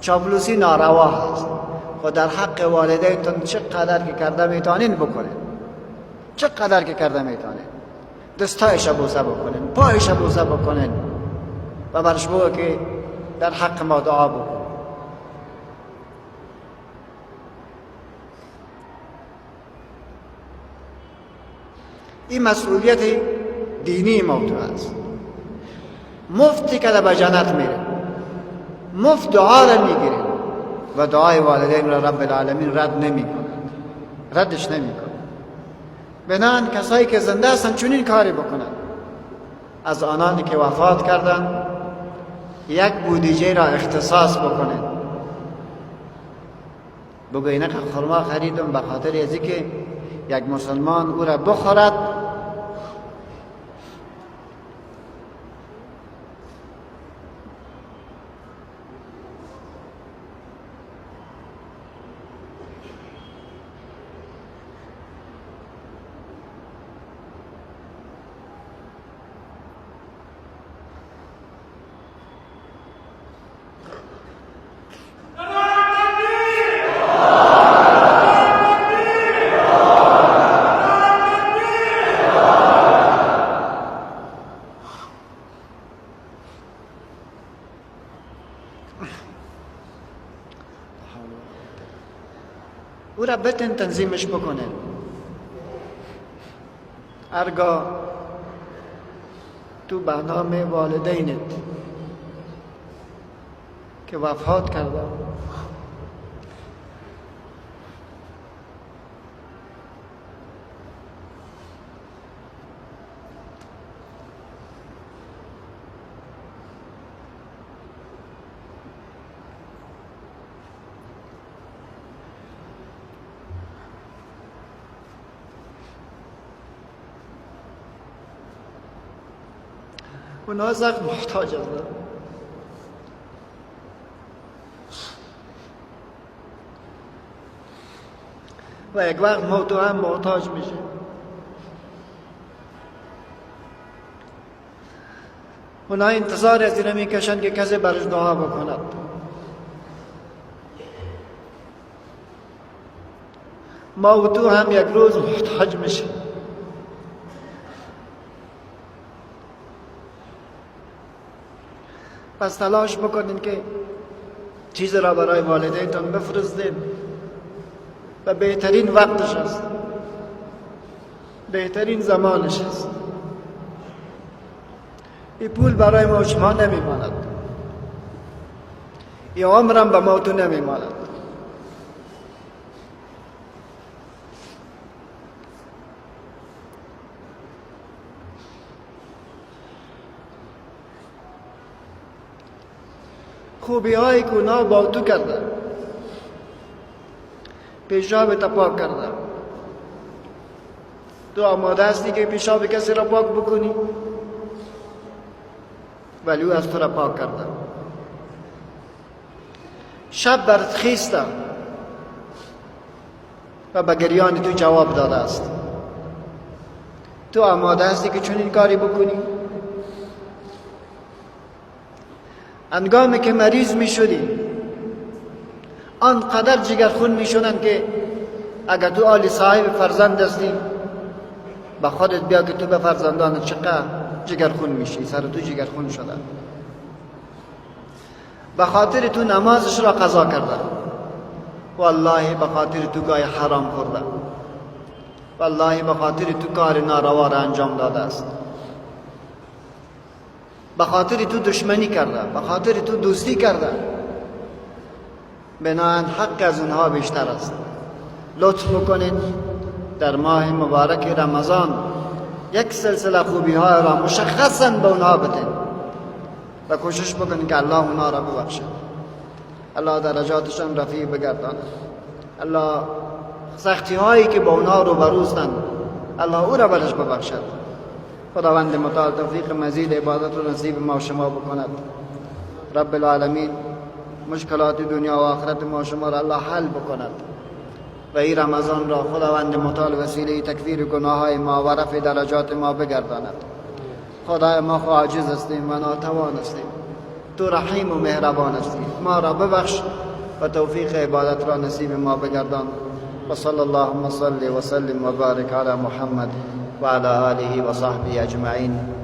چاپلوسی ناروا هست. و در حق والدینتون چقدر که کرده میتونین بکنین، چقدر که کرده میتونین. دستایش بوسه بکنین، پایش بوسه بکنین و برش بگو که در حق ما دعا بکن. این مسئولیت دینی موضوع است. مفتی که به جنت میره، مفت دعا را میگیره و دعای والدین را رب العالمین رد نمی کند، ردش نمی کند. بنان کسایی که زنده هستند چنین کاری بکنند. از آنانی که وفات کردند یک بودجه را اختصاص بکنند. بگو اینه خرما خریدم به خاطر ازی که یک مسلمان او را بخورد، او را بتن تنظیمش بکنه. هرگاه تو به نام والدینت که وفات کرده اونا زخم محتاج هستند و یک وقت موت هم محتاج میشه. اونا انتظار از این میکشن که کسی برش دعا بکند. ما و تو هم یک روز محتاج میشه. پس تلاش بکنین که چیز را برای والدینتان بفرستین و بهترین وقتش است، بهترین زمانش است. این پول برای ما و شما نمیماند، این عمرم به ما و تو نمیماند. خوبی های که اونا با تو کرده، پیشاب تا پاک کرده. تو آماده هستی که پیشاب کسی را پاک بکنی؟ ولی او از تو را پاک کرده. شب برات خیسته و به گریان تو جواب داده است. تو آماده هستی که چنین کاری بکنی؟ انگامی که مریض می شدی آنقدر جگرخون می شدن که اگر تو آلی صاحب فرزند هستی به خودت بیا که تو به فرزندان چقدر جگرخون میشی. سر تو جگرخون شده به خاطر تو نمازش را قضا کرده، والله به خاطر تو گای حرام خورده، والله به خاطر تو کار ناروا را انجام داده است، به خاطر تو دشمنی کرده، به خاطر تو دوستی کرده. بنابراین حق از اونها بیشتر است. لطف بکنین در ماه مبارک رمضان یک سلسله خوبی ها را مشخصاً به اونها بدین و کوشش بکنین که الله اونها را ببخشد، الله درجاتشان رفیع بگرداند، الله سختی هایی که با اونها روبروستند الله او را برش ببخشد. خداوند متعال توفیق مزید عبادت و نصیب ما و شما بکند. رب العالمین مشکلات دنیا و آخرت ما و شما را الله حل بکند و این رمضان را خداوند متعال وسیله تکفیر گناه های ما و رفع درجات ما بگرداند. خدای ما عاجز هستیم و ناتوان هستیم، تو رحیم و مهربان هستی. ما را ببخش و توفیق عبادت را نصیب ما بگردان. و صلی اللهم صل و سلم و بارک علی محمد و علی آله و صحبه اجمعین.